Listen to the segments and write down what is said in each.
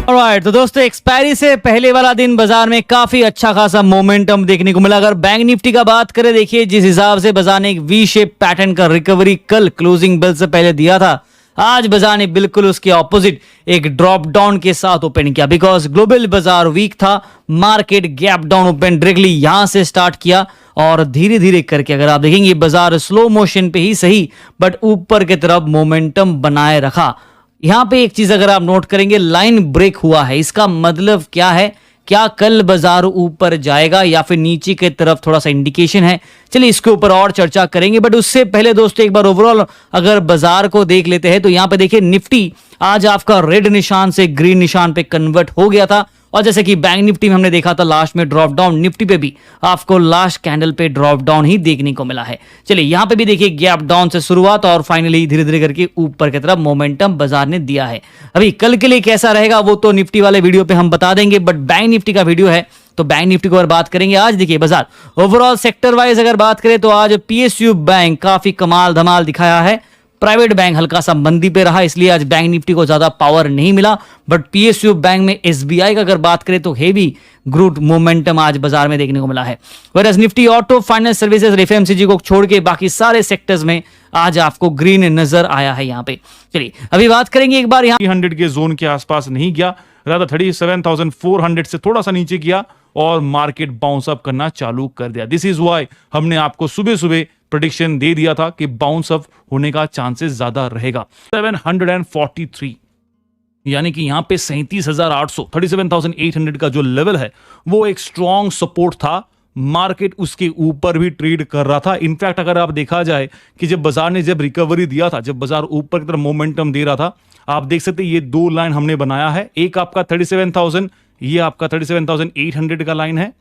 Alright, तो दोस्तों expiry से पहले वाला दिन बाजार में काफी अच्छा खासा मोमेंटम देखने को मिला। अगर बैंक निफ्टी का बात करें, देखिए जिस हिसाब से बाजार ने एक वी शेप पैटर्न का रिकवरी कल क्लोजिंग बेल से पहले दिया था, आज बाजार ने बिल्कुल उसके ऑपोजिट एक ड्रॉप डाउन के साथ ओपन किया। बिकॉज ग्लोबल बाजार वीक था, market gap down open directly यहां से स्टार्ट किया और धीरे धीरे करके अगर आप देखेंगे बाजार स्लो मोशन पे ही सही बट ऊपर की तरफ मोमेंटम बनाए रखा। यहां पे एक चीज अगर आप नोट करेंगे, लाइन ब्रेक हुआ है, इसका मतलब क्या है? क्या कल बाजार ऊपर जाएगा या फिर नीचे की तरफ थोड़ा सा इंडिकेशन है? चलिए इसके ऊपर और चर्चा करेंगे, बट उससे पहले दोस्तों एक बार ओवरऑल अगर बाजार को देख लेते हैं तो यहां पे देखिए निफ्टी आज आपका रेड निशान से ग्रीन निशान पे कन्वर्ट हो गया था। और जैसे कि बैंक निफ्टी में हमने देखा था लास्ट में ड्रॉप डाउन, निफ्टी पे भी आपको लास्ट कैंडल पे ड्रॉप डाउन ही देखने को मिला है। चलिए यहां पे भी देखिए गैप डाउन से शुरुआत और फाइनली धीरे धीरे करके ऊपर की तरफ मोमेंटम बाजार ने दिया है। अभी कल के लिए कैसा रहेगा वो तो निफ्टी वाले वीडियो पे हम बता देंगे, बट बैंक निफ्टी का वीडियो है तो बैंक निफ्टी को अगर बात करेंगे आज देखिए बाजार ओवरऑल सेक्टर वाइज अगर बात करें तो आज पीएसयू बैंक काफी कमाल धमाल दिखाया है। प्राइवेट बैंक हल्का सा मंदी पे रहा, इसलिए आज बैंक निफ्टी को ज्यादा पावर नहीं मिला, बट पीएसयू बैंक में एसबीआई का अगर बात करें तो हेवी ग्रोथ मोमेंटम आज बाजार में देखने को मिला है। वरस Nifty auto, finance services, FMCG को छोड़ के बाकी सारे सेक्टर्स में आज आपको ग्रीन नजर आया है यहाँ पे। चलिए अभी बात करेंगे एक बार, यहाँ 300 के जोन के आसपास नहीं गया, rather 37,400 से थोड़ा सा नीचे किया और मार्केट बाउंस अप करना चालू कर दिया। दिस इज वाई हमने आपको सुबह सुबह प्रेडिक्शन दे दिया था कि बाउंस अप होने का चांसेस ज्यादा रहेगा। 743 यानी कि यहां पे 37,800 37,800 का जो लेवल है वो एक स्ट्रॉन्ग सपोर्ट था। मार्केट उसके ऊपर भी ट्रेड कर रहा था। इनफैक्ट अगर आप देखा जाए कि जब बाजार ने जब रिकवरी दिया था, जब बाजार ऊपर की तरफ मोमेंटम दे रहा था, आप देख सकते हैं ये दो लाइन हमने बनाया है। एक आपका 37,000, ये आपका 37,800 का लाइन है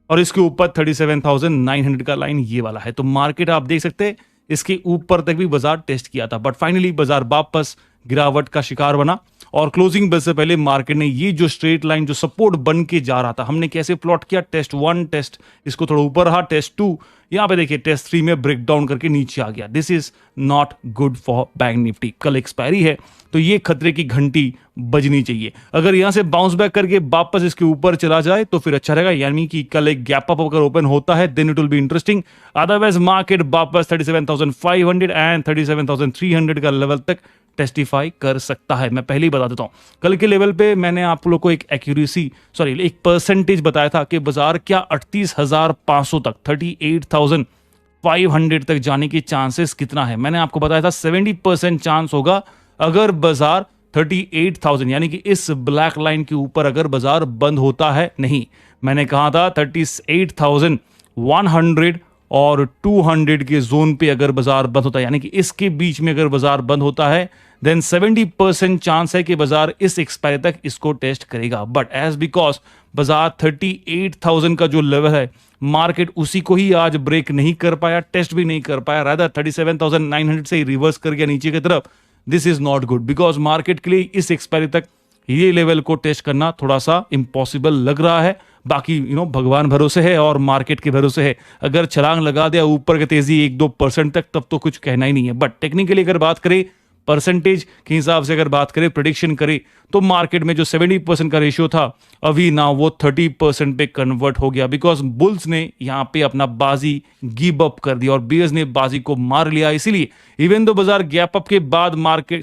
और इसके ऊपर 37,900 का लाइन ये वाला है। तो मार्केट आप देख सकते हैं इसके ऊपर तक भी बाजार टेस्ट किया था, बट फाइनली बाजार वापस गिरावट का शिकार बना और क्लोजिंग बेल से पहले मार्केट ने ये जो स्ट्रेट लाइन जो सपोर्ट बन के जा रहा था, हमने कैसे प्लॉट किया, टेस्ट 1 टेस्ट इसको थोड़ा ऊपर रहा, टेस्ट 2 यहां पे देखिए टेस्ट 3 में ब्रेक डाउन करके नीचे आ गया। This is not good for bank Nifty. कल एक्सपायरी है तो ये खतरे की घंटी बजनी चाहिए। अगर यहां से बाउंस बैक करके वापस इसके ऊपर चला जाए तो फिर अच्छा रहेगा, यानी कि कल एक गैप अप अगर ओपन होता है then it will be interesting. Otherwise market वापस 37,500 एंड 37,300 का लेवल तक टेस्टिफाई कर सकता है। मैं पहले ही बता देता हूं, कल के लेवल पे मैंने आप लोग को एक एक परसेंटेज बताया था कि बाजार क्या 38,500 तक 38,500 तक जाने की चांसेस कितना है। मैंने आपको बताया था 70% चांस होगा अगर बाजार 38,000 यानी कि इस ब्लैक लाइन के ऊपर अगर बाजार बंद होता है। नहीं, मैंने कहा था 38,100 और 200 के जोन पे अगर बाजार बंद होता है, यानी कि इसके बीच में अगर बाजार बंद होता है देन 70% चांस है कि बाजार इस एक्सपायरी तक इसको टेस्ट करेगा। बट एज बिकॉज बाजार 38,000 का जो लेवल है, मार्केट उसी को ही आज ब्रेक नहीं कर पाया, टेस्ट भी नहीं कर पाया, रादर 37,900 से ही रिवर्स कर गया नीचे की तरफ। This is not good because market के लिए इस एक्सपायरी तक ये लेवल को टेस्ट करना थोड़ा सा इम्पॉसिबल लग रहा है। बाकी भगवान भरोसे है और मार्केट के भरोसे है। अगर छलांग लगा दिया ऊपर की तेजी 1-2% तक तब तो कुछ कहना ही नहीं है। बट टेक्निकली अगर बात करें, परसेंटेज के हिसाब से अगर बात करें, प्रेडिक्शन करें, तो मार्केट में जो 70% का रेशियो था अभी ना वो 30% पे कन्वर्ट हो गया बिकॉज बुल्स ने यहां पे अपना बाजी गिव अप कर दिया और बियर्स ने बाजी को मार लिया। इसीलिए इवन दो बाजार गैप अप के बाद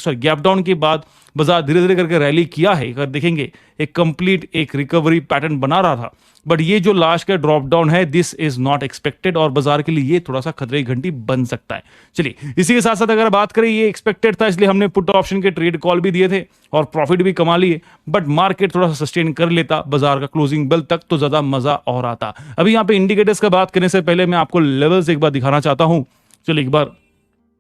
गैप डाउन के बाद बाजार धीरे धीरे करके रैली किया है। अगर देखेंगे एक कंप्लीट एक रिकवरी पैटर्न बना रहा था, बट ये जो लास्ट का ड्रॉप डाउन है दिस इज नॉट एक्सपेक्टेड और बाजार के लिए ये थोड़ा सा खतरे की घंटी बन सकता है। चलिए इसी के साथ साथ अगर बात करें, ये एक्सपेक्टेड था इसलिए हमने पुट ऑप्शन के ट्रेड कॉल भी दिए थे और प्रॉफिट भी कमा लिए, बट मार्केट थोड़ा सा सस्टेन कर लेता बाजार का क्लोजिंग बेल तक तो ज्यादा मजा और आता। अभी यहाँ पे इंडिकेटर्स का बात करने से पहले मैं आपको लेवल्स एक बार दिखाना चाहता हूं। चलिए एक बार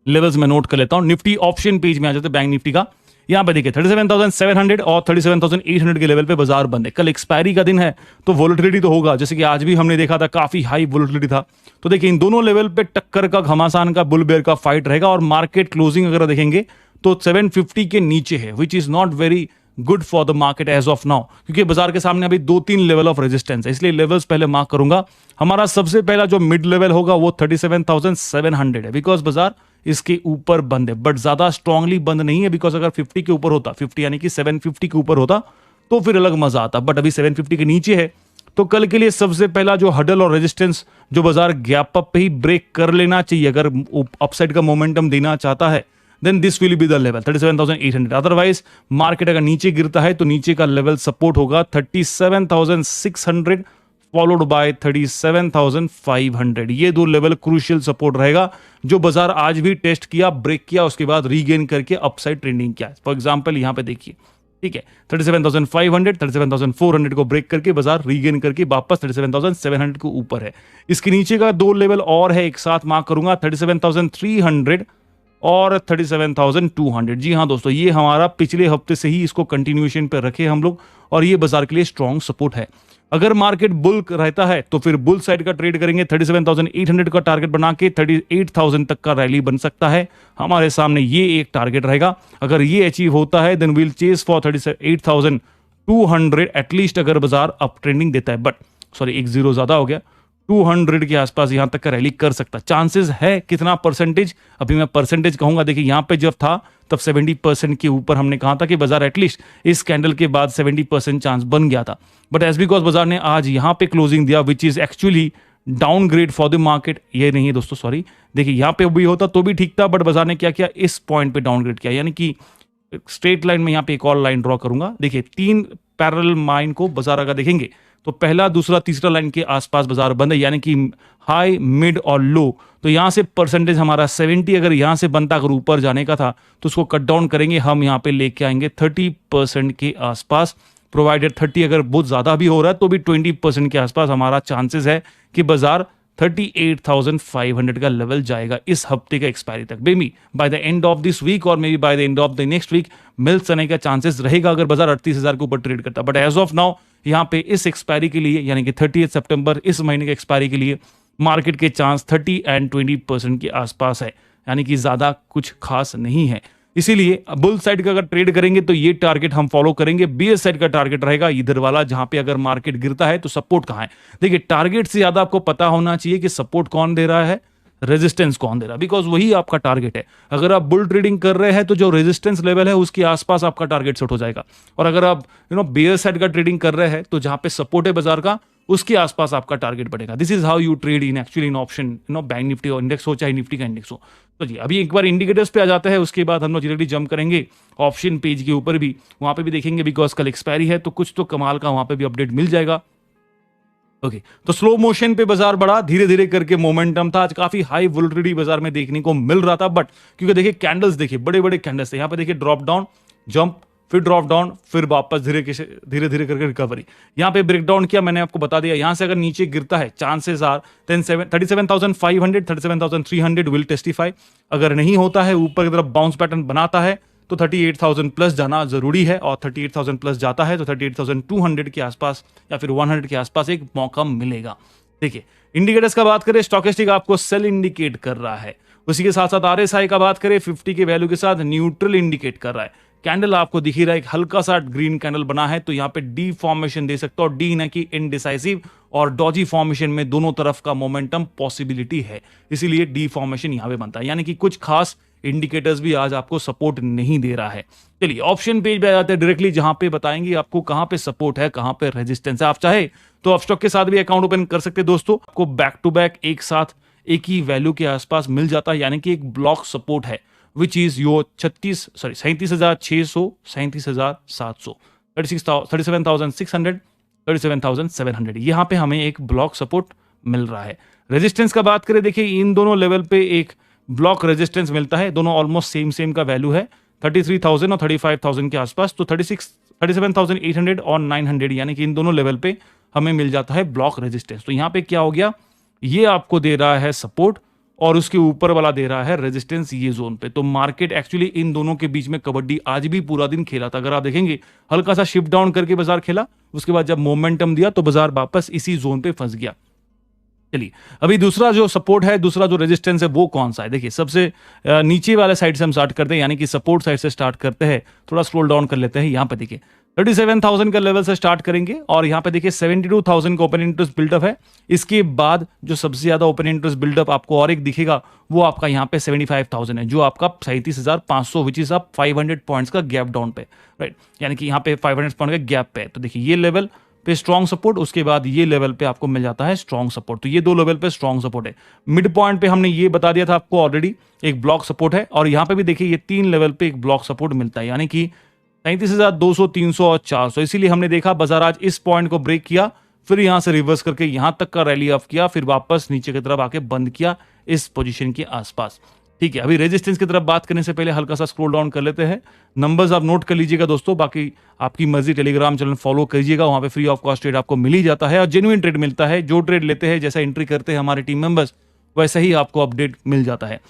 लेवल्स में नोट कर लेता हूं। निफ्टी ऑप्शन पेज में आ जाते बैंक निफ्टी का, यहाँ पे देखिए 37,700 और 37,800 के लेवल पे बाजार बंद है। कल एक्सपायरी का दिन है तो वोलेटिलिटी तो होगा, जैसे कि आज भी हमने देखा था काफी हाई वोलेटिलिटी था। तो देखिए इन दोनों लेवल पे टक्कर का, घमासान का, बुल बेयर का फाइट रहेगा। और मार्केट क्लोजिंग अगर देखेंगे तो 750 के नीचे है, which is not very good for the market as of now, क्योंकि बाजार के सामने अभी 2-3 लेवल ऑफ रेजिस्टेंस है, इसलिए लेवल्स पहले मार्क करूंगा। हमारा सबसे पहला जो मिड लेवल होगा वो 37,700 है, बिकॉज बाजार इसके ऊपर बंद है, बट ज्यादा स्ट्रांगली बंद नहीं है। बिकॉज अगर 50 के ऊपर होता, 50 यानी कि 750 के ऊपर होता तो फिर अलग मजा आता, बट अभी 750 के नीचे है। तो कल के लिए सबसे पहला जो हडल और रेजिस्टेंस जो बाजार गैप अप पे ही ब्रेक कर लेना चाहिए, अगर अपसाइड का मोमेंटम देना चाहता है, then this will be the level 37,800। Otherwise market अगर नीचे गिरता है तो नीचे का लेवल सपोर्ट होगा 37,600 फॉलोड बाय 37,500। ये दो लेवल क्रूशियल सपोर्ट रहेगा जो बाजार आज भी टेस्ट किया, ब्रेक किया, उसके बाद रीगेन करके अपसाइड ट्रेंडिंग किया। फॉर एग्जांपल यहां पे देखिए, ठीक है, 37,500 37,400 को ब्रेक करके बाजार रीगेन करके वापस 37,700 के ऊपर है। इसके नीचे का दो लेवल और है, एक साथ मार्क करूंगा, 37,300 और 37,200। जी हाँ दोस्तों, ये हमारा पिछले हफ्ते से ही इसको कंटिन्यूएशन पे रखे हम लोग, और ये बाजार के लिए स्ट्रॉन्ग सपोर्ट है। अगर मार्केट बुल रहता है तो फिर बुल साइड का ट्रेड करेंगे, 37,800 का टारगेट बना के 38,000 तक का रैली बन सकता है। हमारे सामने ये एक टारगेट रहेगा, अगर ये अचीव होता है then will chase for 38,200 at least, अगर बाजार अप ट्रेंडिंग देता है। बट सॉरी, एक जीरो ज्यादा हो गया, 200 के आसपास यहां तक का रैली कर सकता। चांसेस है कितना परसेंटेज, अभी मैं परसेंटेज कहूंगा। देखिए यहां पे जब था तब 70% के ऊपर हमने कहा था कि बाजार एटलीस्ट इस कैंडल के बाद 70% चांस बन गया था। बट एज बिकॉज बाजार ने आज यहां पे क्लोजिंग दिया which is actually downgrade for the market, ये नहीं है दोस्तों, सॉरी, देखिए यहां पे भी होता तो भी ठीक था, बट बाजार ने क्या किया, इस पॉइंट पे डाउनग्रेड किया। यानी कि स्ट्रेट लाइन में यहां पे एक और लाइन ड्रॉ करूंगा। देखिए 3 पैरेलल लाइन को बाजार अगर देखेंगे तो पहला, दूसरा, तीसरा लाइन के आसपास बाजार बंद है, यानी कि हाई, मिड और लो। तो यहां से परसेंटेज हमारा 70 अगर यहां से बनता, अगर ऊपर जाने का था तो उसको कट डाउन करेंगे, हम यहां पे लेके आएंगे 30% के आसपास। प्रोवाइडेड 30 अगर बहुत ज्यादा भी हो रहा है तो भी 20% के आसपास हमारा चांसेस है कि बाजार 38,500 का लेवल जाएगा इस हफ्ते के एक्सपायरी तक। Maybe by the end of this week और maybe by the end of the next week मिल जाने का चांसेस रहेगा अगर बाजार 38,000 के ऊपर ट्रेड करता। बट एज ऑफ नाउ यहां पे इस एक्सपायरी के लिए, यानी कि 30 सितंबर, इस महीने के एक्सपायरी के लिए मार्केट के चांस 30 एंड 20% के आसपास है, यानी कि ज्यादा कुछ खास नहीं है। इसीलिए बुल साइड का अगर ट्रेड करेंगे तो ये टारगेट हम फॉलो करेंगे। बीएस साइड का टारगेट रहेगा इधर वाला, जहां पे अगर मार्केट गिरता है तो सपोर्ट कहां है। देखिए टारगेट से ज्यादा आपको पता होना चाहिए कि सपोर्ट कौन दे रहा है, रेजिस्टेंस कौन दे रहा है, बिकॉज वही आपका टारगेट है। अगर आप बुल ट्रेडिंग कर रहे हैं तो जो रेजिस्टेंस लेवल है उसके आसपास आपका टारगेट सेट हो जाएगा, और अगर आप बेयर साइड का ट्रेडिंग कर रहे हैं तो जहां पे सपोर्ट है बाजार का उसके आसपास आपका टारगेट बढ़ेगा। This is how you trade in actually in option, bank Nifty और इंडेक्स हो चाहे निफ्टी का इंडेक्स हो। तो जी अभी एक बार इंडिकेटर्स पे आ जाता है, उसके बाद हम लोग डायरेक्टली जंप करेंगे ऑप्शन पेज के ऊपर भी, वहां पे भी देखेंगे बिकॉज कल एक्सपायरी है तो कुछ तो कमाल का वहां पे भी अपडेट मिल जाएगा। ओके तो स्लो मोशन पे बाजार बढ़ा, धीरे धीरे करके मोमेंटम था। आज काफी हाई वोलेटिलिटी बाजार में देखने को मिल रहा था, बट क्योंकि देखिए कैंडल्स, देखिए बड़े बड़े कैंडल्स थे। यहाँ पे देखिए ड्रॉप डाउन, जंप, फिर ड्रॉप डाउन, फिर वापस धीरे धीरे करके रिकवरी। यहाँ पे ब्रेक डाउन किया, मैंने आपको बता दिया। यहाँ से अगर नीचे गिरता है चांसेस आर 37,500 37,300 विल टेस्टिफाई। अगर नहीं होता है, ऊपर की तरफ बाउंस पैटर्न बनाता है तो 38,000 प्लस जाना जरूरी है, और 38,000 प्लस जाता है तो 38,200 के आसपास या फिर 100 के आसपास एक मौका मिलेगा। देखिए इंडिकेटर्स का बात करें, स्टॉकेस्टिक आपको सेल इंडिकेट कर रहा है, उसी के साथ साथ आरएसआई का बात करें 50 के वैल्यू के साथ न्यूट्रल इंडिकेट कर रहा है। कैंडल आपको दिख ही रहा है, एक हल्का सा ग्रीन कैंडल बना है तो यहाँ पे डी फॉर्मेशन दे सकता हो, डी ना कि इनडिसाइसिव, और डॉजी फॉर्मेशन में दोनों तरफ का मोमेंटम पॉसिबिलिटी है, इसीलिए डी फॉर्मेशन यहाँ पे बनता है। यानी कि कुछ खास इंडिकेटर्स भी आज आपको सपोर्ट नहीं दे रहा है। चलिए ऑप्शन पेज पे आ जाते हैं डायरेक्टली, जहां पे बताएंगे आपको कहां पे सपोर्ट है, कहां पे रेजिस्टेंस है। आप चाहे तो अपस्टॉक के साथ भी अकाउंट ओपन कर सकते हैं दोस्तों, आपको बैक टू बैक एक साथ एक ही वैल्यू के आसपास मिल जाता है, यानी कि एक ब्लॉक सपोर्ट है विच इज योर 37,600 37,700 37,600 37,700, यहां पे हमें एक ब्लॉक सपोर्ट मिल रहा है। रेजिस्टेंस का बात करें, देखिए इन दोनों लेवल पे एक ब्लॉक रेजिस्टेंस मिलता है, दोनों ऑलमोस्ट सेम का वैल्यू है 33,000 और 35,000 के आसपास। तो 37,800 और 900, यानी कि इन दोनों लेवल पे हमें मिल जाता है ब्लॉक रेजिस्टेंस। तो यहां पे क्या हो गया, ये आपको दे रहा है सपोर्ट और उसके ऊपर वाला दे रहा है रेजिस्टेंस ये जोन पे। तो मार्केट एक्चुअली इन दोनों के बीच में कबड्डी आज भी पूरा दिन खेला था। अगर आप देखेंगे हल्का सा शिफ्ट डाउन करके बाजार खेला, उसके बाद जब मोमेंटम दिया तो बाजार वापस इसी जोन पे फंस गया। चलिए अभी दूसरा जो सपोर्ट है, दूसरा जो रेजिस्टेंस है वो कौन सा है। देखिए सबसे नीचे वाले साइड से हम स्टार्ट करते हैं, यानी कि सपोर्ट साइड से स्टार्ट करते हैं। थोड़ा स्क्रॉल डाउन कर लेते हैं, यहाँ पे देखिए 37,000 का लेवल से स्टार्ट करेंगे और यहाँ पे देखिए 72,000 का ओपन इंटरेस्ट बिल्डअप है। इसके बाद जो सबसे ज्यादा ओपन इंटरेस्ट बिल्डअप आपको और एक दिखेगा वो आपका यहाँ पे 75,000 है, जो आपका 37,500 विच इज आप 500 पॉइंट्स का गैप डाउन पे, राइट, यानी कि यहाँ पे 500 पॉइंट का गैप पे। तो देखिए ये लेवल पे स्ट्रॉन्ग सपोर्ट, उसके बाद ये लेवल पे आपको मिल जाता है स्ट्रॉन्ग सपोर्ट। तो ये दो लेवल पे स्ट्रॉन्ग सपोर्ट है। मिड पॉइंट पे हमने ये बता दिया था आपको ऑलरेडी, एक ब्लॉक सपोर्ट है। और यहाँ पे भी देखिए ये 3 लेवल पे एक ब्लॉक सपोर्ट मिलता है, यानी कि 37,200, 300 और 400। इसीलिए हमने देखा बाजार आज इस पॉइंट को ब्रेक किया, फिर यहां से रिवर्स करके यहां तक का रैली ऑफ किया, फिर वापस नीचे की तरफ आके बंद किया इस पोजीशन के आसपास। ठीक है, अभी रेजिस्टेंस की तरफ बात करने से पहले हल्का सा स्क्रॉल डाउन कर लेते हैं। नंबर्स आप नोट कर लीजिएगा दोस्तों, बाकी आपकी मर्जी, टेलीग्राम चैनल फॉलो करिएगा, वहां पे फ्री ऑफ कॉस्ट ट्रेड आपको मिल ही जाता है और जेन्युइन ट्रेड मिलता है। जो ट्रेड लेते हैं, जैसा एंट्री करते हैं हमारे टीम मेंबर्स, वैसा ही आपको अपडेट मिल जाता है।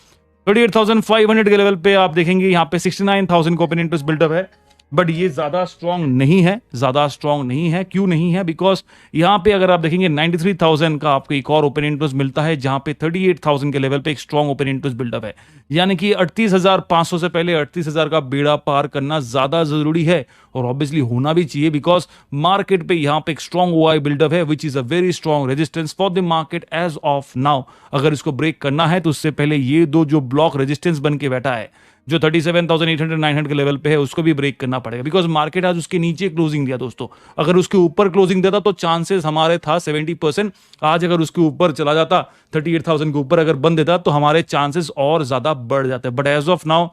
38,500 के लेवल पे आप देखेंगे यहाँ पे 69,000 का ओपन इंटरेस्ट बिल्डअप है, बट ये ज्यादा स्ट्रांग नहीं है। ज्यादा स्ट्रांग नहीं है, क्यों नहीं है? बिकॉज यहाँ पे अगर आप देखेंगे 93,000 का आपको एक और ओपन इंटरेस्ट मिलता है, जहां पे 38,000 के लेवल पे एक स्ट्रांग ओपन इंटरेस्ट बिल्डअप है। यानी कि 38,500 से पहले 38,000 का बेड़ा पार करना ज्यादा जरूरी है और ऑब्वियसली होना भी चाहिए, बिकॉज मार्केट पे यहाँ पे एक स्ट्रांग ओआई बिल्डअप है which is a very strong resistance for the market as of now. अगर इसको ब्रेक करना है तो उससे पहले ये दो जो ब्लॉक रेजिस्टेंस बन के बैठा है, जो 37,800 900 के लेवल पे है, उसको भी ब्रेक करना पड़ेगा, बिकॉज मार्केट आज उसके नीचे क्लोजिंग दिया दोस्तों। अगर उसके ऊपर क्लोजिंग देता तो चांसेस हमारे था 70%। आज अगर उसके ऊपर चला जाता, 38,000 के ऊपर अगर बंद देता, तो हमारे चांसेस और ज्यादा बढ़ जाते। But as of now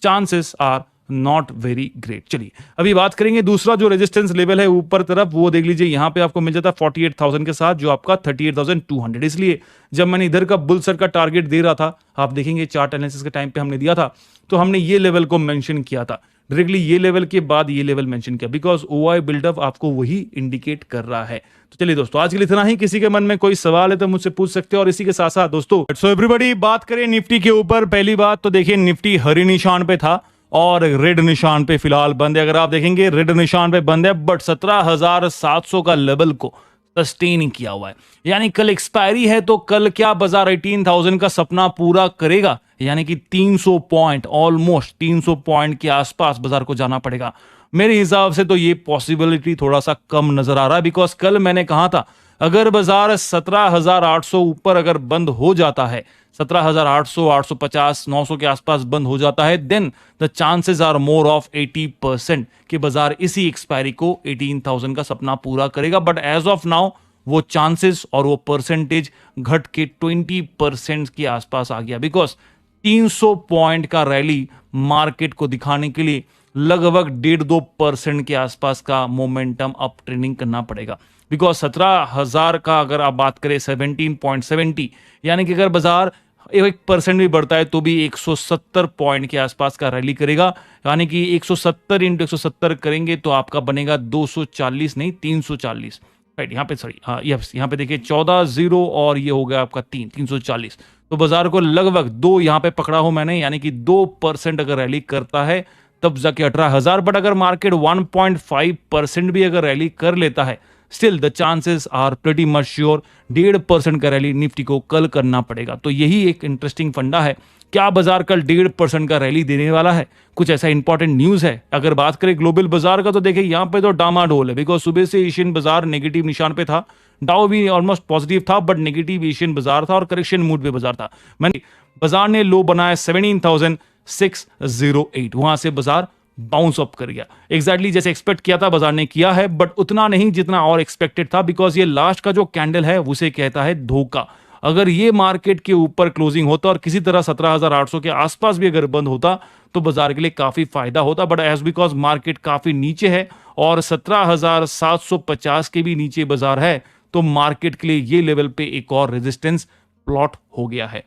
chances are not very great. चलिए अभी बात करेंगे दूसरा जो रेजिस्टेंस लेवल है ऊपर तरफ, वो देख लीजिए यहां पे आपको मिल जाता है 48,000 के साथ, जो आपका 38,200। इसलिए जब मैंने इधर का बुल सर का टारगेट दे रहा था, आप देखेंगे चार्ट एनालिसिस के टाइम पे हमने दिया था, तो हमने ये लेवल को मेंशन किया था डायरेक्टली, ये लेवल के बाद ये लेवल मेंशन किया, बिकॉज ओआई बिल्डअप आपको वही इंडिकेट कर रहा है। तो चलिए दोस्तों, आज के लिए इतना ही। किसी के मन में कोई सवाल है तो मुझसे पूछ सकते हो। और इसी के साथ साथ दोस्तों, सो एवरीबॉडी, बात करें निफ्टी के ऊपर। पहली बात तो देखिए, निफ्टी हरी निशान पे था और रेड निशान पे फिलहाल बंद है। अगर आप देखेंगे रेड निशान पे बंद है, बट 17,700 का लेवल को सस्टेन किया हुआ है। यानी कल एक्सपायरी है, तो कल क्या बाजार 18,000 का सपना पूरा करेगा? यानी कि 300 पॉइंट, ऑलमोस्ट 300 पॉइंट के आसपास बाजार को जाना पड़ेगा। मेरे हिसाब से तो ये पॉसिबिलिटी थोड़ा सा कम नजर आ रहा है, बिकॉज कल मैंने कहा था अगर बाजार 17,800 ऊपर अगर बंद हो जाता है, 17,800, 850, 900 के आसपास बंद हो जाता है, then the chances are more of 80% कि बाजार इसी एक्सपायरी को 18,000 का सपना पूरा करेगा। बट एज ऑफ नाउ वो चांसेस और वो परसेंटेज घट के 20% के आसपास आ गया, बिकॉज 300 पॉइंट का रैली मार्केट को दिखाने के लिए लगभग 1.5-2% के आसपास का मोमेंटम अप ट्रेंडिंग करना पड़ेगा। बिकॉज 17,000 का अगर आप बात करें 17.70, यानी कि अगर बाजार 1% भी बढ़ता है तो भी 170 पॉइंट के आसपास का रैली करेगा। यानी कि 170 × 170 करेंगे तो आपका बनेगा 240, नहीं 340, राइट। यहाँ पे सॉरी, हाँ यस, यहाँ पे देखिए 14 0 और ये हो गया आपका 340। तो बाजार को लगभग 2 यहाँ पे पकड़ा हूं मैंने, यानी कि 2% अगर रैली करता है तब जाके 18,000। बट अगर मार्केट 1.5% भी अगर रैली कर लेता है, still the chances are pretty much sure 1.5% का रैली निफ्टी को कल करना पड़ेगा। तो यही एक इंटरेस्टिंग फंडा है। क्या बाजार कल 1.5% का रैली देने वाला है? कुछ ऐसा इंपॉर्टेंट न्यूज है? अगर बात करें ग्लोबल बाजार का, तो देखिए यहाँ पे तो डामाडोल है, बिकॉज सुबह से एशियन बाजार नेगेटिव निशान पे था, डाउ भी ऑलमोस्ट पॉजिटिव था, बट नेगेटिव एशियन बाजार था और करेक्शन मूड पे बाजार था। मैंने बाजार ने लो बनाया 17,608, वहां से बाजार बाउंस अप कर गया। एग्जैक्टली जैसे एक्सपेक्ट किया था बाजार ने किया है, बट उतना नहीं जितना और एक्सपेक्टेड था, बिकॉज ये लास्ट का जो कैंडल है उसे कहता है धोखा। अगर ये मार्केट के ऊपर क्लोजिंग होता और किसी तरह 17,800 के आसपास भी अगर बंद होता तो बाजार के लिए काफी फायदा होता। बट एज बिकॉज मार्केट काफी नीचे है और 17,750 के भी नीचे बाजार है, तो मार्केट के लिए ये लेवल पे एक और रेजिस्टेंस प्लॉट हो गया है।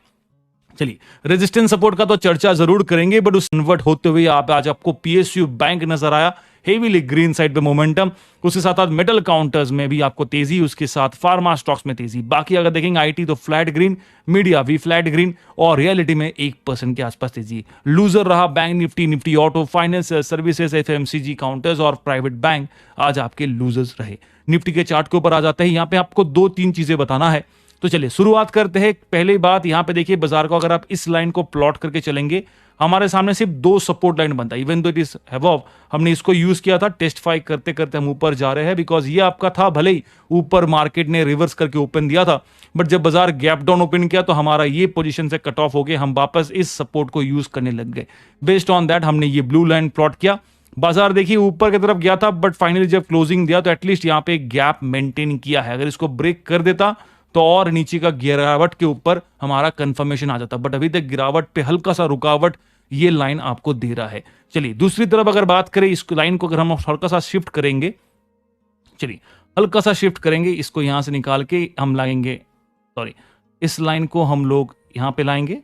चलिए, रेजिस्टेंस सपोर्ट का तो चर्चा जरूर करेंगे, बट उस कन्वर्ट होते हुए आप आज आपको पीएसयू बैंक नजर आया हेवीली ग्रीन साइड पे मोमेंटम, उसके साथ साथ मेटल काउंटर्स में भी आपको तेजी, उसके साथ फार्मा स्टॉक्स में तेजी। बाकी अगर देखेंगे आईटी तो फ्लैट ग्रीन, मीडिया भी फ्लैट ग्रीन और रियलिटी में 1% के आसपास तेजी। लूजर रहा bank Nifty, Nifty auto, financial services, FMCG counters और प्राइवेट बैंक आज आपके लूजर्स रहे। निफ्टी के चार्ट के ऊपर आ जाते हैं, यहां पे आपको 2-3 चीजें बताना है। तो चलिए शुरुआत करते हैं। पहली बात यहां पे देखिए बाजार को अगर आप इस लाइन को प्लॉट करके चलेंगे, हमारे सामने सिर्फ 2 सपोर्ट लाइन बनता है। Even though it is above, हमने इसको यूज किया था, टेस्टिफाई करते करते हम ऊपर जा रहे हैं, बिकॉज ये आपका था, भले ही ऊपर मार्केट ने रिवर्स करके ओपन दिया था, बट जब बाजार गैप डाउन ओपन किया तो हमारा ये पोजीशन से कट ऑफ हो गए, हम वापस इस सपोर्ट को यूज करने लग गए। बेस्ड ऑन दैट हमने ये ब्लू लाइन प्लॉट किया। बाजार देखिए ऊपर की तरफ गया था, बट फाइनली जब क्लोजिंग दिया तो एटलीस्ट यहां पे गैप मेंटेन किया है। अगर इसको ब्रेक कर देता तो और नीचे का गिरावट के ऊपर हमारा कंफर्मेशन आ जाता, बट अभी तक गिरावट पे हल्का सा रुकावट ये लाइन आपको दे रहा है। चलिए दूसरी तरफ अगर बात करें, इस लाइन को अगर हम हल्का सा शिफ्ट करेंगे, चलिए हल्का सा शिफ्ट करेंगे, इसको यहां से निकाल के हम लाएंगे, सॉरी इस लाइन को हम लोग यहां पे लाएंगे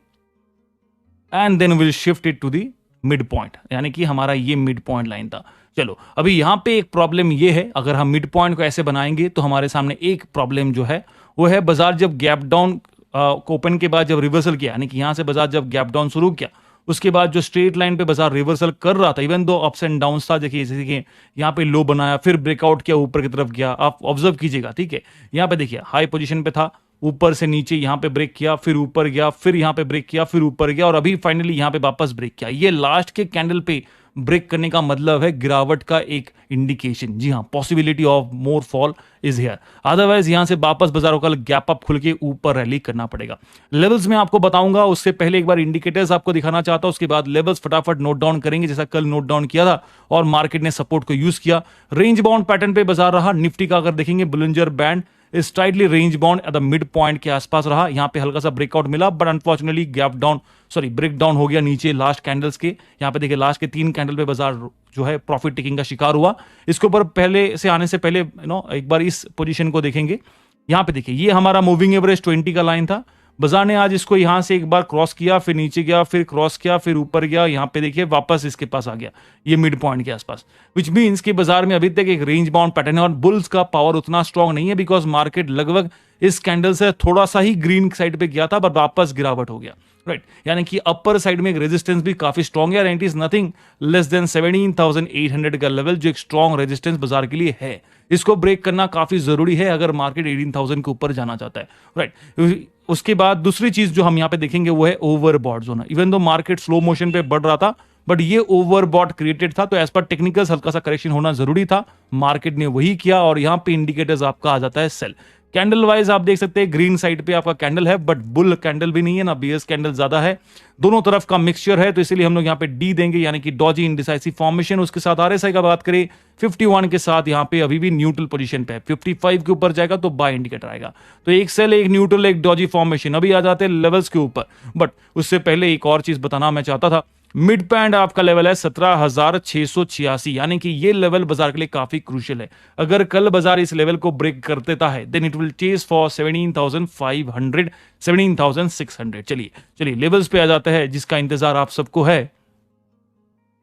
and then will shift it to the midpoint, यानी कि हमारा ये मिड पॉइंट लाइन था। चलो अभी यहां पे एक प्रॉब्लम ये है, अगर हम मिड पॉइंट को ऐसे बनाएंगे तो हमारे सामने एक प्रॉब्लम जो है वो है, बाजार जब गैप डाउन ओपन के बाद जब रिवर्सल किया, यानी कि यहां से बाजार जब गैप डाउन शुरू किया, उसके बाद जो स्ट्रेट लाइन पे बाजार रिवर्सल कर रहा था, even though ups and down था, देखिए जैसे कि यहाँ पे लो बनाया, फिर ब्रेकआउट किया, ऊपर की तरफ गया, आप ऑब्जर्व कीजिएगा, ठीक है। यहाँ पे देखिए हाई पोजीशन पे था, ऊपर से नीचे यहाँ पे ब्रेक किया, फिर ऊपर गया, फिर यहाँ पे ब्रेक किया, फिर ऊपर गया और अभी फाइनली यहाँ पे वापस ब्रेक किया। ये लास्ट के कैंडल पे ब्रेक करने का मतलब है गिरावट का एक इंडिकेशन। जी हाँ, possibility of more fall is here, otherwise यहां से वापस बाजारों का गैप अप खुल के ऊपर रैली करना पड़ेगा। लेवल्स में आपको बताऊंगा, उससे पहले एक बार इंडिकेटर्स आपको दिखाना चाहता हूं, उसके बाद लेवल्स फटाफट नोट डाउन करेंगे, जैसा कल नोट डाउन किया था और मार्केट ने सपोर्ट को यूज किया। रेंज बाउंड पैटर्न पे बाजार रहा। निफ्टी का अगर देखेंगे Bollinger band slightly range bound at the midpoint के आसपास रहा, यहां पे हल्का सा ब्रेकआउट मिला, but unfortunately gap down break down हो गया नीचे लास्ट कैंडल्स के। यहां पे देखिए लास्ट के 3 कैंडल पे बाजार जो है प्रॉफिट टेकिंग का शिकार हुआ। इसके ऊपर पहले से आने से पहले एक बार इस पोजीशन को देखेंगे। यहां पे देखिए ये हमारा मूविंग एवरेज 20 का लाइन था, बाजार ने आज इसको यहां से एक बार क्रॉस किया, फिर नीचे गया, फिर क्रॉस किया, फिर ऊपर गया, यहां पे देखिए वापस इसके पास आ गया, ये मिड पॉइंट के आसपास, विच मींस कि बाजार में अभी तक एक रेंज बाउंड पैटर्न है और बुल्स का पावर उतना स्ट्रांग नहीं है, बिकॉज मार्केट लगभग इस कैंडल से थोड़ा सा ही ग्रीन साइड पे गया था, पर वापस गिरावट हो गया, राइट। यानी कि अपर साइड में एक रेजिस्टेंस भी काफी स्ट्रांग है, and it is nothing less than 17,800 का लेवल, जो एक स्ट्रांग रेजिस्टेंस बाजार के लिए है। इसको ब्रेक करना काफी जरूरी है अगर मार्केट 18,000 के ऊपर जाना चाहता है, राइट। उसके बाद दूसरी चीज जो हम यहां पे देखेंगे वो है overbought zone. Even though market slow motion पे बढ़ रहा था, बट ये ओवरबॉट क्रिएटेड था, तो एज पर टेक्निकल्स हल्का सा करेक्शन होना जरूरी था, मार्केट ने वही किया और यहां पे इंडिकेटर्स आपका आ जाता है सेल। कैंडल वाइज आप देख सकते हैं ग्रीन साइड पे आपका कैंडल है, बट बुल कैंडल भी नहीं है ना बियर्स कैंडल ज्यादा है, दोनों तरफ का मिक्सचर है, तो इसीलिए हम लोग यहाँ पे डी देंगे, यानी कि डॉजी इंडिसाइसिव फॉर्मेशन। उसके साथ आरएसआई का बात करें 51 के साथ यहाँ पे अभी भी न्यूट्रल पोजीशन पे है, 55 के ऊपर जाएगा तो बाय इंडिकेटर आएगा, तो एक सेल, एक न्यूट्रल, एक डॉजी फॉर्मेशन। अभी आ जाते हैं लेवल्स के ऊपर, बट उससे पहले एक और चीज बताना मैं चाहता था। मिड पैंड आपका लेवल है 17,686, यानी कि ये लेवल बाजार के लिए काफी क्रूशियल है। अगर कल बाजार इस लेवल को ब्रेक कर देता है, then it will chase for 17,500, 17,600। चलिए लेवल्स पे आ जाता है जिसका इंतजार आप सबको है।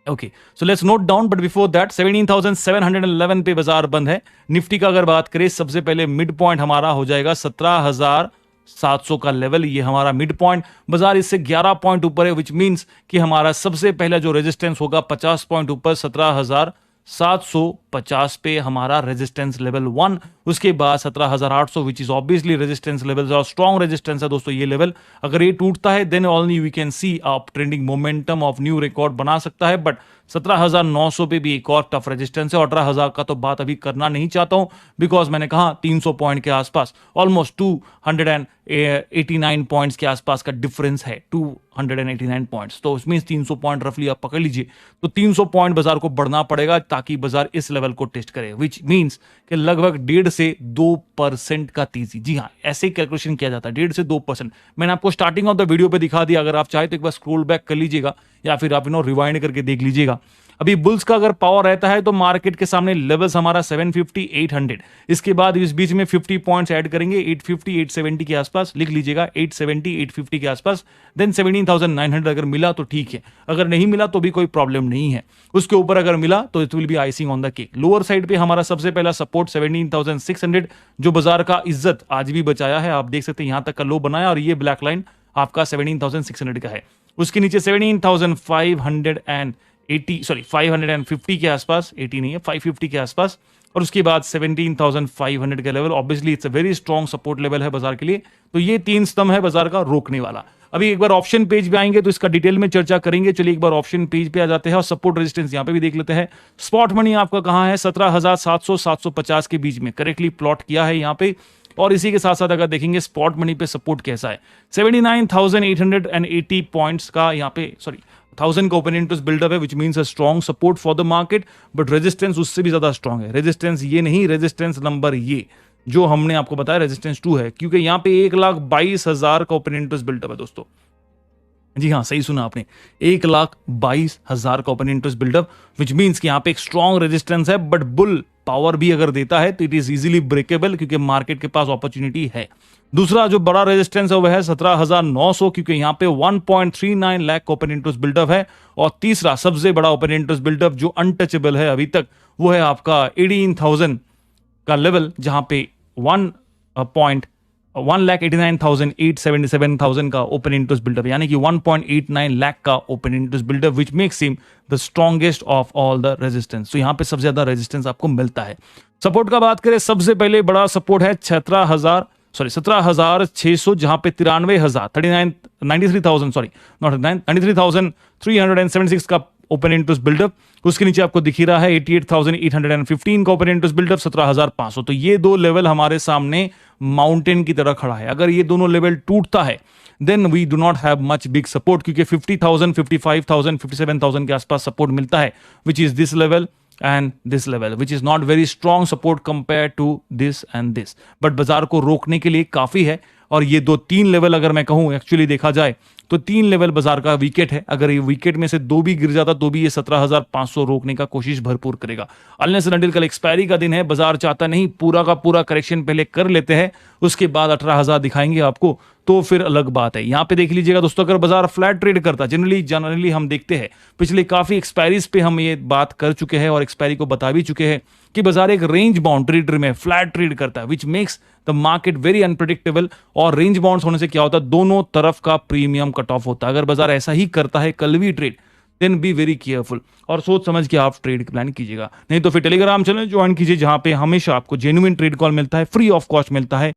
Okay, so let's note down, but before that 17,711 पे बाजार बंद है। निफ्टी का अगर बात करें, सबसे पहले मिड पॉइंट हमारा हो जाएगा 17,700 का लेवल, ये हमारा मिड पॉइंट। बाजार इससे 11 पॉइंट ऊपर है, विच मींस कि हमारा सबसे पहला जो रेजिस्टेंस होगा 50 पॉइंट ऊपर 17,750 पे हमारा रेजिस्टेंस लेवल 1। उसके बाद 17,800 which is obviously resistance level और स्ट्रॉन्ग रेजिस्टेंस है दोस्तों ये लेवल। अगर ये टूटता है then only we can see up trending momentum of new record बना सकता है, बट 17,900 पे भी एक और टफ रेजिस्टेंस है। 18,000 का तो बात अभी करना नहीं चाहता हूं, बिकॉज मैंने कहा 300 पॉइंट के आसपास, ऑलमोस्ट 289 पॉइंट्स के आसपास का डिफरेंस है, 289 पॉइंट्स, तो उसमें 300 पॉइंट रफली आप पकड़ लीजिए, तो 300 पॉइंट बाजार को बढ़ना पड़ेगा ताकि बाजार इस लेवल को टेस्ट करे, विच मींस कि लगभग 1.5 से 2% का तेजी। जी हाँ, ऐसे ही कैलकुलेशन किया जाता है, 1.5 से 2%। मैंने आपको स्टार्टिंग ऑफ द वीडियो पे दिखा दिया, अगर आप चाहे तो एक बार स्क्रॉल बैक कर लीजिएगा या फिर आप रिवाइंड करके देख लीजिएगा। अभी बुल्स का अगर पावर रहता है तो मार्केट के सामने लेवल्स हमारा 750 800, इसके बाद इस बीच में 50 पॉइंट्स ऐड करेंगे 850 870 के आसपास, लिख लीजिएगा 870 850 के आसपास, देन 17,900 अगर मिला तो ठीक है, अगर नहीं मिला तो भी कोई प्रॉब्लम नहीं है, उसके ऊपर अगर मिला तो it will B icing on the cake. Lower side पे हमारा सबसे पहला सपोर्ट 17,600 जो बाजार का इज्जत आज भी बचाया है, आप देख सकते हैं यहां तक का लो बनाया और ये ब्लैक लाइन आपका 17,600 का है। उसके नीचे 550 के आसपास, 80 नहीं है 550 के आसपास, और उसके बाद 17,500 का level, obviously it's a very strong support level है बाजार के लिए। तो ये 3 स्तंभ है बाजार का रोकने वाला। अभी एक बार ऑप्शन पेज पे आएंगे तो इसका डिटेल में चर्चा करेंगे। चलिए एक बार ऑप्शन पेज पे आ जाते हैं और सपोर्ट रेजिस्टेंस यहां पे भी देख लेते हैं। स्पॉट मनी आपका कहां है, 17,700 750 के बीच में करेक्टली प्लॉट किया है यहां पे। और इसी के साथ साथ अगर देखेंगे स्पॉट मनी पे सपोर्ट कैसा है, 79,880 पॉइंट्स का यहाँ पे 1000 का ओपन इंटरेस्ट बिल्डअप है, which means a strong support for the market, but resistance उससे भी ज्यादा स्ट्रॉन्ग है। रेजिस्टेंस ये नहीं, रेजिस्टेंस नंबर ये जो हमने आपको बताया रेजिस्टेंस 2 है, क्योंकि यहाँ पे 1,22,000 का ओपन इंटरेस्ट बिल्डअप है दोस्तों। जी हाँ, सही सुना आपने, 1,22,000 का open interest buildup, which means कि यहाँ पे एक स्ट्रॉन्ग रेजिस्टेंस है, बट बुल पावर भी अगर देता है तो इट इज इजीली ब्रेकेबल, क्योंकि मार्केट के पास अपॉर्चुनिटी है। दूसरा जो बड़ा रेजिस्टेंस है वह है 17,900, क्योंकि यहाँ पे 1.39 लाख ओपन इंटरेस्ट बिल्डअप है। और तीसरा सबसे बड़ा ओपन इंटरेस्ट बिल्डअप जो अनटचेबल है अभी तक, वो है आपका 18,000 का लेवल, जहां पे 1,89,877,000 का ओपन इंटरेस्ट बिल्डअप, यानी कि 1.89 लाख का open interest buildup, which makes him the strongest of all the resistance. तो यहां पे सबसे ज्यादा रेजिस्टेंस आपको मिलता है। सपोर्ट का बात करें, सबसे पहले बड़ा सपोर्ट है 17,600, जहां पे 93,376 का ओपन इंटरेस्ट बिल्डअप। उसके नीचे आपको दिख ही रहा है 88,815 का ओपन इंटरेस्ट बिल्डअप, 17,500। तो ये दो लेवल हमारे सामने माउंटेन की तरह खड़ा है। अगर ये दोनों लेवल टूटता है then we do not have much big support, क्योंकि 50,000 55,000 57,000 के आसपास सपोर्ट मिलता है, which is this level and this level, which is not very strong support compared to this and this, but बाजार को रोकने के लिए काफी है। और ये 2-3 लेवल अगर मैं कहूं एक्चुअली देखा जाए तो 3 लेवल बाजार का विकेट है। अगर ये विकेट में से 2 भी गिर जाता तो भी ये 17,500 रोकने का कोशिश भरपूर करेगा। अनलेस एंड अनटिल कल एक्सपायरी का दिन है, बाजार चाहता नहीं पूरा का पूरा करेक्शन पहले कर लेते हैं, उसके बाद 18,000 दिखाएंगे आपको, तो फिर अलग बात है। यहां पे देख लीजिएगा दोस्तों, अगर बाजार फ्लैट ट्रेड करता, जनरली हम देखते हैं पिछले काफी एक्सपायरीज पे हम ये बात कर चुके हैं और एक्सपायरी को बता भी चुके हैं कि बाजार एक रेंज बाउंड ट्रेडर में फ्लैट ट्रेड करता है, which makes the market very unpredictable. और रेंज बाउंड्स होने से क्या होता है, दोनों तरफ का प्रीमियम कट ऑफ होता है। अगर बाजार ऐसा ही करता है कल भी trade, then be very careful और सोच समझ के आप ट्रेड प्लान कीजिएगा। नहीं तो फिर टेलीग्राम चैनल ज्वाइन कीजिए, जहां पे हमेशा आपको जेन्युइन ट्रेड कॉल मिलता है, फ्री ऑफ कॉस्ट मिलता है।